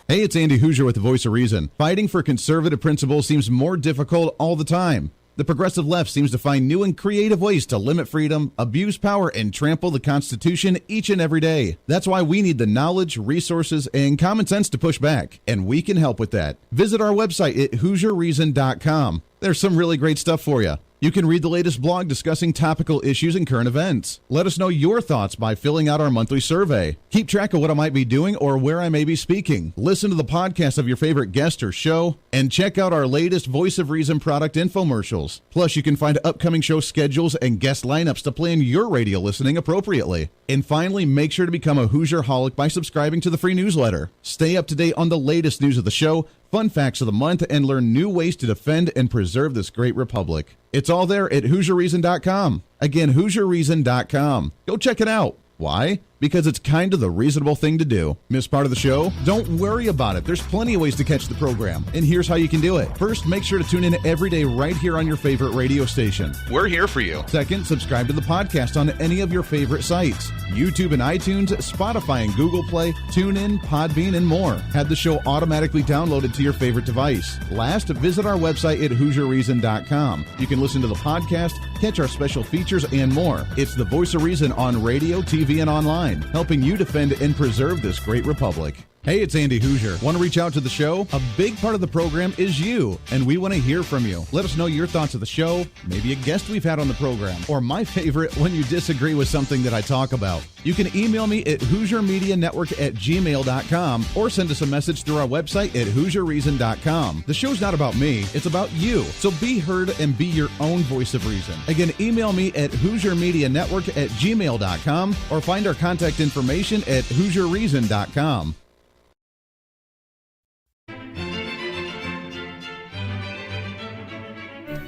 Hey, it's Andy Hooser with The Voice of Reason. Fighting for conservative principles seems more difficult all the time. The progressive left seems to find new and creative ways to limit freedom, abuse power, and trample the Constitution each and every day. That's why we need the knowledge, resources, and common sense to push back, and we can help with that. Visit our website at HooserReason.com. There's some really great stuff for you. You can read the latest blog discussing topical issues and current events. Let us know your thoughts by filling out our monthly survey. Keep track of what I might be doing or where I may be speaking. Listen to the podcast of your favorite guest or show, and check out our latest Voice of Reason product infomercials. Plus, you can find upcoming show schedules and guest lineups to plan your radio listening appropriately. And finally, make sure to become a Hoosier-holic by subscribing to the free newsletter. Stay up to date on the latest news of the show, fun facts of the month, and learn new ways to defend and preserve this great republic. It's all there at HooserReason.com. Again, HooserReason.com. Go check it out. Why? Because it's kind of the reasonable thing to do. Miss part of the show? Don't worry about it. There's plenty of ways to catch the program, and here's how you can do it. First, make sure to tune in every day right here on your favorite radio station. We're here for you. Second, subscribe to the podcast on any of your favorite sites. YouTube and iTunes, Spotify and Google Play, TuneIn, Podbean, and more. Have the show automatically downloaded to your favorite device. Last, visit our website at HooserReason.com. You can listen to the podcast, catch our special features, and more. It's the Voice of Reason on radio, TV, and online, helping you defend and preserve this great republic. Hey, it's Andy Hooser. Want to reach out to the show? A big part of the program is you, and we want to hear from you. Let us know your thoughts of the show, maybe a guest we've had on the program, or my favorite, when you disagree with something that I talk about. You can email me at HooserMediaNetwork@gmail.com or send us a message through our website at HooserReason.com. The show's not about me, it's about you. So be heard and be your own voice of reason. Again, email me at HooserMediaNetwork@gmail.com or find our contact information at HooserReason.com.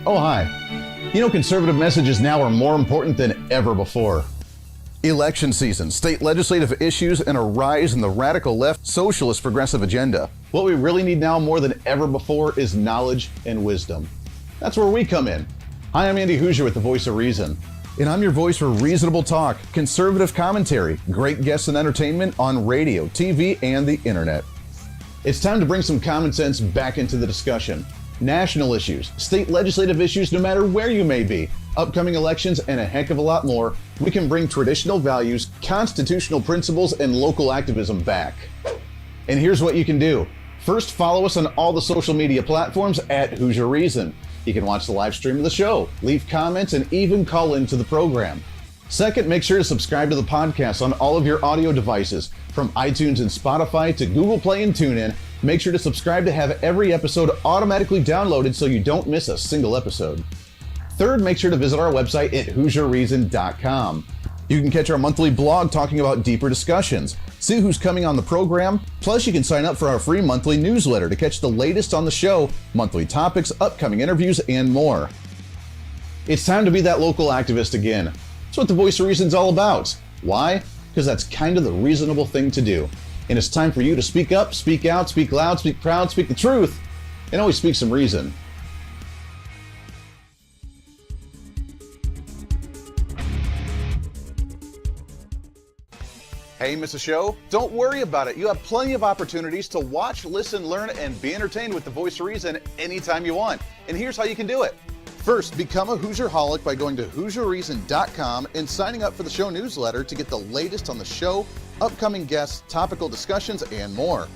Oh, hi. Conservative messages now are more important than ever before. Election season, state legislative issues, and a rise in the radical left socialist progressive agenda. What we really need now more than ever before is knowledge and wisdom. That's where we come in. Hi, I'm Andy Hooser with The Voice of Reason. And I'm your voice for reasonable talk, conservative commentary, great guests and entertainment on radio, TV, and the internet. It's time to bring some common sense back into the discussion. National issues, state legislative issues, no matter where you may be, upcoming elections, and a heck of a lot more, we can bring traditional values, constitutional principles, and local activism back. And here's what you can do. First, follow us on all the social media platforms at Hoosier Reason. You can watch the live stream of the show, leave comments, and even call into the program. Second, make sure to subscribe to the podcast on all of your audio devices, from iTunes and Spotify to Google Play and TuneIn. Make sure to subscribe to have every episode automatically downloaded so you don't miss a single episode. Third, make sure to visit our website at HooserReason.com. You can catch our monthly blog talking about deeper discussions, see who's coming on the program, plus you can sign up for our free monthly newsletter to catch the latest on the show, monthly topics, upcoming interviews, and more. It's time to be that local activist again. That's what the Voice of Reason's all about. Why? Because that's kind of the reasonable thing to do. And it's time for you to speak up, speak out, speak loud, speak proud, speak the truth, and always speak some reason. Hey, miss a show? Don't worry about it. You have plenty of opportunities to watch, listen, learn, and be entertained with the Voice of Reason anytime you want. And here's how you can do it. First, become a Hoosier-holic by going to HooserReason.com and signing up for the show newsletter to get the latest on the show, upcoming guests, topical discussions, and more.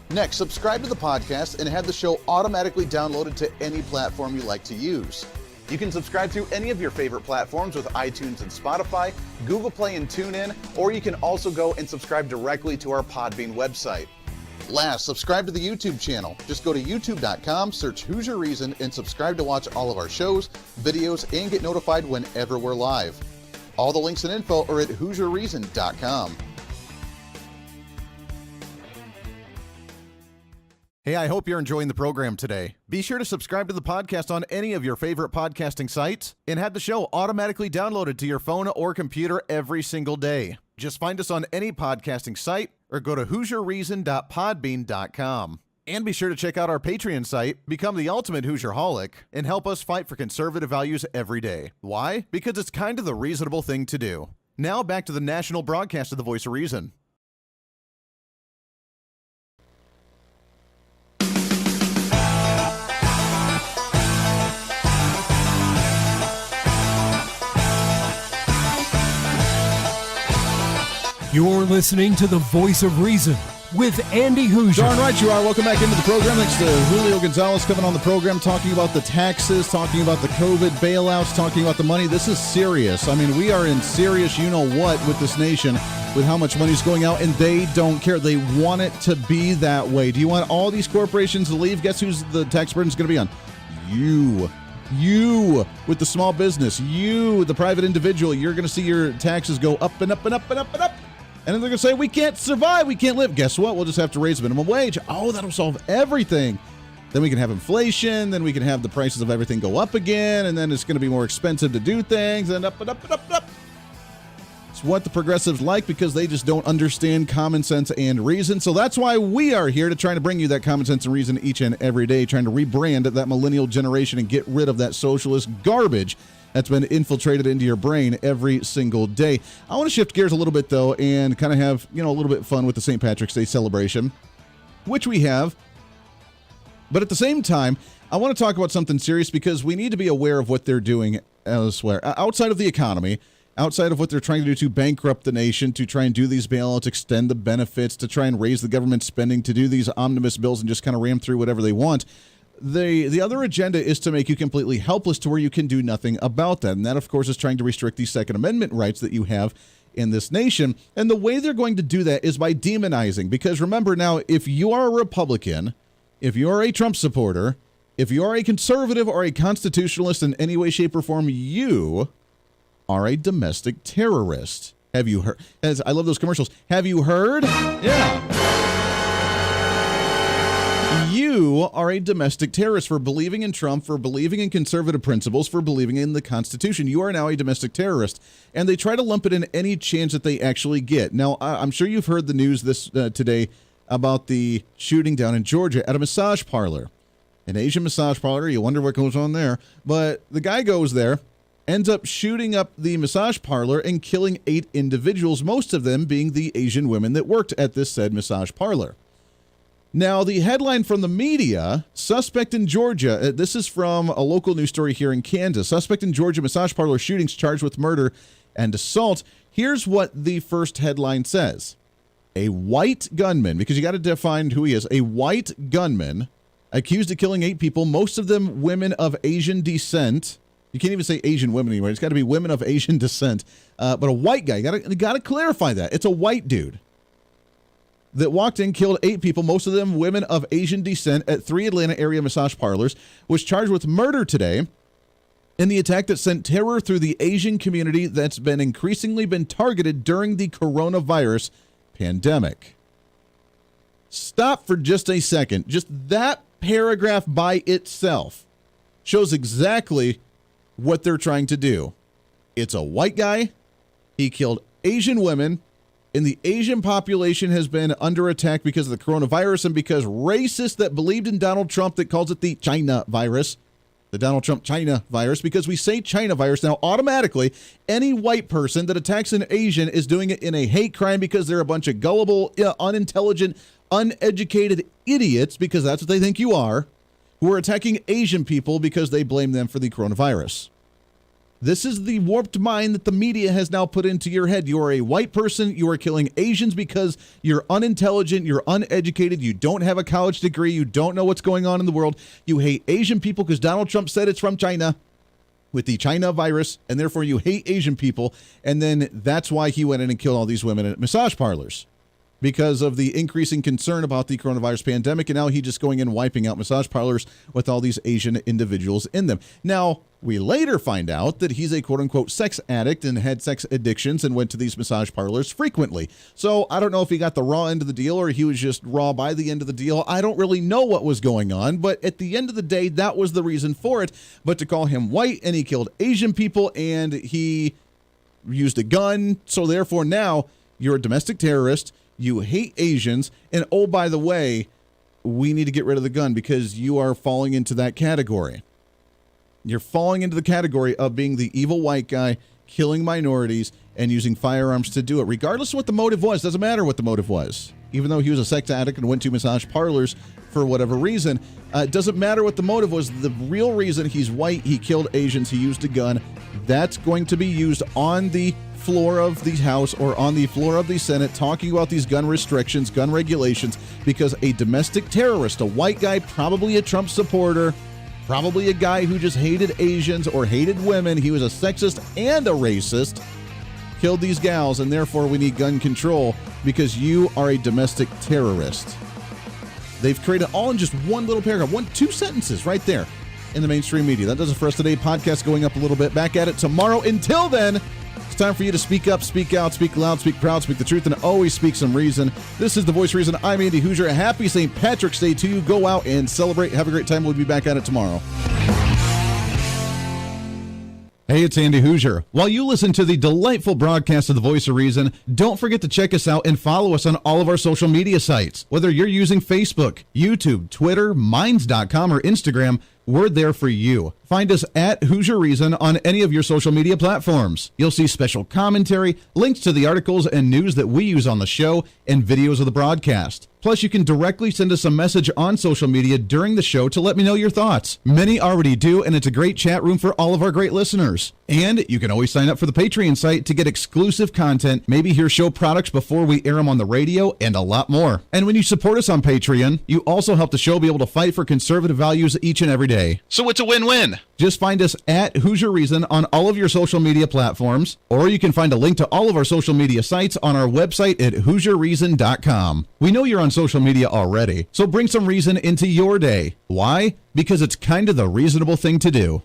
Next, subscribe to the podcast and have the show automatically downloaded to any platform you like to use. You can subscribe through any of your favorite platforms with iTunes and Spotify, Google Play and TuneIn, or you can also go and subscribe directly to our Podbean website. Last, subscribe to the YouTube channel. Just go to youtube.com, search Hoosier Reason, and subscribe to watch all of our shows, videos, and get notified whenever we're live. All the links and info are at HoosierReason.com. Hey, I hope you're enjoying the program today. Be sure to subscribe to the podcast on any of your favorite podcasting sites and have the show automatically downloaded to your phone or computer every single day. Just find us on any podcasting site or go to HoosierReason.podbean.com. And be sure to check out our Patreon site, become the ultimate Hoosierholic, and help us fight for conservative values every day. Why? Because it's kind of the reasonable thing to do. Now back to the national broadcast of the Voice of Reason. You're listening to the Voice of Reason with Andy Hooser. Darn right you are. Welcome back into the program. Thanks to Julio Gonzalez coming on the program, talking about the taxes, talking about the COVID bailouts, talking about the money. This is serious. I mean, we are in serious you-know-what with this nation, with how much money is going out, and they don't care. They want it to be that way. Do you want all these corporations to leave? Guess who's the tax burden is going to be on? You with the small business. You, the private individual. You're going to see your taxes go up and up and up and up and up. And then they're going to say, we can't survive, we can't live. Guess what? We'll just have to raise minimum wage. Oh, that'll solve everything. Then we can have inflation. Then we can have the prices of everything go up again. And then it's going to be more expensive to do things. And up and up and up and up. It's what the progressives like because they just don't understand common sense and reason. So that's why we are here to try to bring you that common sense and reason each and every day, trying to rebrand that millennial generation and get rid of that socialist garbage that's been infiltrated into your brain every single day. I want to shift gears a little bit, though, and kind of have, a little bit of fun with the St. Patrick's Day celebration, which we have. But at the same time, I want to talk about something serious because we need to be aware of what they're doing elsewhere. Outside of the economy, outside of what they're trying to do to bankrupt the nation, to try and do these bailouts, extend the benefits, to try and raise the government spending, to do these omnibus bills and just kind of ram through whatever they want. The other agenda is to make you completely helpless to where you can do nothing about that. And that, of course, is trying to restrict the Second Amendment rights that you have in this nation. And the way they're going to do that is by demonizing. Because remember now, if you are a Republican, if you are a Trump supporter, if you are a conservative or a constitutionalist in any way, shape, or form, you are a domestic terrorist. Have you heard? I love those commercials. Have you heard? Yeah. You are a domestic terrorist for believing in Trump, for believing in conservative principles, for believing in the Constitution. You are now a domestic terrorist. And they try to lump it in any chance that they actually get. Now, I'm sure you've heard the news this today about the shooting down in Georgia at a massage parlor. An Asian massage parlor. You wonder what goes on there. But the guy goes there, ends up shooting up the massage parlor and killing 8 individuals, most of them being the Asian women that worked at this said massage parlor. Now, the headline from the media, suspect in Georgia, this is from a local news story here in Kansas, suspect in Georgia massage parlor shootings charged with murder and assault. Here's what the first headline says. A white gunman, because you got to define who he is, a white gunman accused of killing 8 people, most of them women of Asian descent. You can't even say Asian women anymore. It's got to be women of Asian descent. But a white guy, you got to clarify that. It's a white dude that walked in, killed 8 people, most of them women of Asian descent, at 3 Atlanta area massage parlors, was charged with murder today in the attack that sent terror through the Asian community that's been increasingly targeted during the coronavirus pandemic. Stop for just a second. Just that paragraph by itself shows exactly what they're trying to do. It's a white guy. He killed Asian women. And the Asian population has been under attack because of the coronavirus and because racists that believed in Donald Trump that calls it the China virus, the Donald Trump China virus, because we say China virus now automatically, any white person that attacks an Asian is doing it in a hate crime because they're a bunch of gullible, unintelligent, uneducated idiots, because that's what they think you are, who are attacking Asian people because they blame them for the coronavirus. This is the warped mind that the media has now put into your head. You are a white person. You are killing Asians because you're unintelligent. You're uneducated. You don't have a college degree. You don't know what's going on in the world. You hate Asian people because Donald Trump said it's from China. with the China virus, and therefore you hate Asian people. And then that's why he went in and killed all these women at massage parlors, because of the increasing concern about the coronavirus pandemic. And now he's just going in and wiping out massage parlors with all these Asian individuals in them. Now, we later find out that he's a quote-unquote sex addict and had sex addictions and went to these massage parlors frequently. So I don't know if he got the raw end of the deal or he was just raw by the end of the deal. I don't really know what was going on, but at the end of the day, that was the reason for it. But to call him white and he killed Asian people and he used a gun, so therefore now you're a domestic terrorist, you hate Asians, and oh, by the way, we need to get rid of the gun because you are falling into that category. You're falling into the category of being the evil white guy, killing minorities, and using firearms to do it. Regardless of what the motive was, doesn't matter what the motive was. Even though he was a sex addict and went to massage parlors for whatever reason, it doesn't matter what the motive was. The real reason he's white, he killed Asians, he used a gun, that's going to be used on the floor of the House or on the floor of the Senate talking about these gun restrictions, gun regulations, because a domestic terrorist, a white guy, probably a Trump supporter, probably a guy who just hated Asians or hated women, he was a sexist and a racist, killed these gals, and therefore we need gun control because you are a domestic terrorist. They've created all in just one little paragraph, two sentences right there in the mainstream media. That does it for us today. Podcast going up a little bit. Back at it tomorrow. Until then, it's time for you to speak up, speak out, speak loud, speak proud, speak the truth, and always speak some reason. This is The Voice of Reason. I'm Andy Hooser. Happy St. Patrick's Day to you. Go out and celebrate. Have a great time. We'll be back at it tomorrow. Hey, it's Andy Hooser. While you listen to the delightful broadcast of The Voice of Reason, don't forget to check us out and follow us on all of our social media sites. Whether you're using Facebook, YouTube, Twitter, Minds.com, or Instagram, we're there for you. Find us at Hooser Reason on any of your social media platforms. You'll see special commentary, links to the articles and news that we use on the show, and videos of the broadcast. Plus, you can directly send us a message on social media during the show to let me know your thoughts. Many already do, and it's a great chat room for all of our great listeners. And you can always sign up for the Patreon site to get exclusive content, maybe hear show products before we air them on the radio, and a lot more. And when you support us on Patreon, you also help the show be able to fight for conservative values each and every day. So it's a win-win. Just find us at Hooser Reason on all of your social media platforms, or you can find a link to all of our social media sites on our website at HooserReason.com. We know you're on social media already, so bring some reason into your day. Why? Because it's kind of the reasonable thing to do.